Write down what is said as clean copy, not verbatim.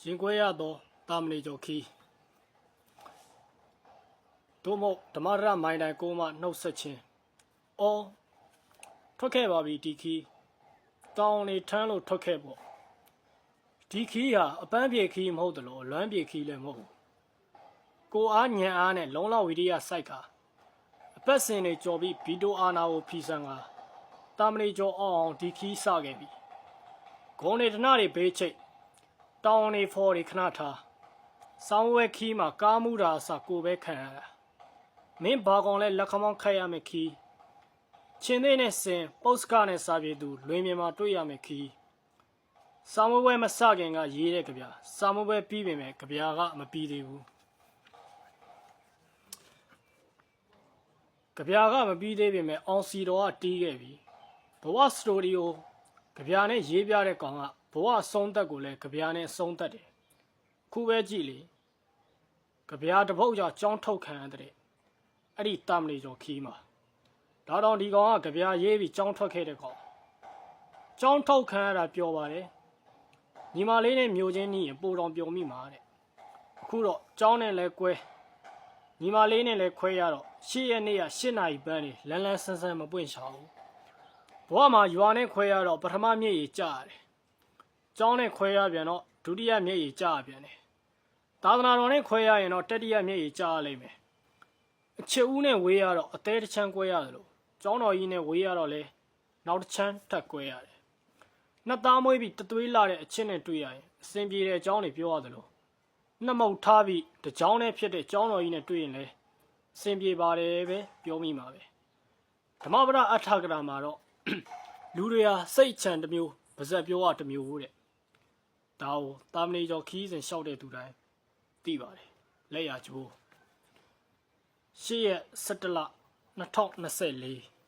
ရင်ခွဲရသောတာမဏေကျော်ခီးတို့မို့ဓမ္မရမိုင်းတိုင်းကိုမှနှုတ်ဆက်ခြင်းအော်ထွက်ခဲ့ပါပြီဒီခီးတောင်းနေထမ်းလို့ထွက်ခဲ့ပေါ့ဒီခီးဟာအပန်းပြေခီးမဟုတ်တယ်လို့လွမ်းပြေခီးလည်းမဟုတ်ဘူးကိုအားညံအားနဲ့လုံးလောက်ဝိရိယစိုက်ကအပတ်စဉ်တွေကြော်ပြီးဗီတိုအာနာကိုဖီဆန်ကတာမဏေကျော်အောင်ဒီခီးစခဲ့ပြီဂုံနေတနာတွေဘေးချိတ်တောင်းနေဖော်တွေခဏထားစောင်းဝဲခီးမှာကားမှုတာအစကိုပဲခံရတာမင်းဘာကောင်လဲလက်ခမောင်းခတ်ရမယ်ခီးချင်းသေးနဲ့စင်ပုတ်စကနဲ့စာပြေသူလွင်မြင်မှာတွေ့ရမယ်ခီးစာမွဲမစခင်ကရေးတဲ့ကြပြစာမွဲပြီးပြင်မဲ့ကြပြကမပြီးသေးဘူးကြပြကမပြီးသေးပြင်မဲ့အောင်စီတော်ကတီးခဲ့ပြီဘဝစတိုဒီယိုကြပြနဲ့ရေးပြတဲ့ကောင်ကဘဝအဆုံးသက်ကိုလည်းကြပြနဲ့အဆုံးသက်တယ်ခုပဲကြည့်လေကြပြတပုတ်ကြောင့်ကြောင်းထုတ်ခံရတဲ့အဲ့ဒီတာမဏေကျော်ခီးမှာဒါတော့ဒီကောင်ကကြပြရေးပြီးကြောင်းထွက်ခဲ့တဲ့ကောင်ကြောင်းထုတ်ခံရတာပျော်ပါတယ်ညီမလေးနဲ့မျိုးချင်းနီးရင်ပိုတော်ပျော်မိမှာတဲ့အခုတော့ကြောင်းနဲ့လဲကွဲညီမလေးနဲ့လဲခွဲရတော့8 ရက်နေ့က8 နာရီပန်းနေလန်းလန်းဆန်းဆန်းမပွင့်ချဘူးဘဝမှာရွာနဲ့ခွဲရတော့ပထမမျက်ရည်ကျရတယ်ကျောင်းနဲ့ခွဲရပြန်တော့ဒုတိယမျက်ရည်ကျရပြန်တယ်သာသနာတော်နဲ့ခွဲရရင်တော့တတိယမျက်ရည်ကျရလိမ့်မယ်အချစ်ဦးနဲ့ဝေးရတော့အသေးတစ်ချမ်းကွဲရတယ်လို့ကျောင်းတော်ကြီးနဲ့ဝေးရတော့လဲနောက်တစ်ချမ်းထပ်ကွဲရတယ်နှစ်သားမွေးပြီးတသွေးလာတဲ့အချစ်နဲ့တွေ့ရရင်အစဉ်ပြေတဲ့အကြောင်းတွေပြောရတယ်လို့နှစ်မုတ်ထားပြီးတကြောင်းနဲ့ဖြစ်တဲ့ကျောင်းတော်ကြီးနဲ့တွေ့ရင်လဲအစဉ်ပြေပါတယ်ပဲပြောမိမှာပဲဓမ္မပဒအထာကရာမှာတော့လူတွေဟာစိတ်ချမ်းတစ်မျိုးပါဇက်ပြောရတစ်မျိုးတဲ့ဒါကိုတာမဏေကျော်ခီးစဉ်လျှောက်တဲ့သူတိုင်းသိပါတယ်လက်ရကျိုး8 ရက် 17 လ 2024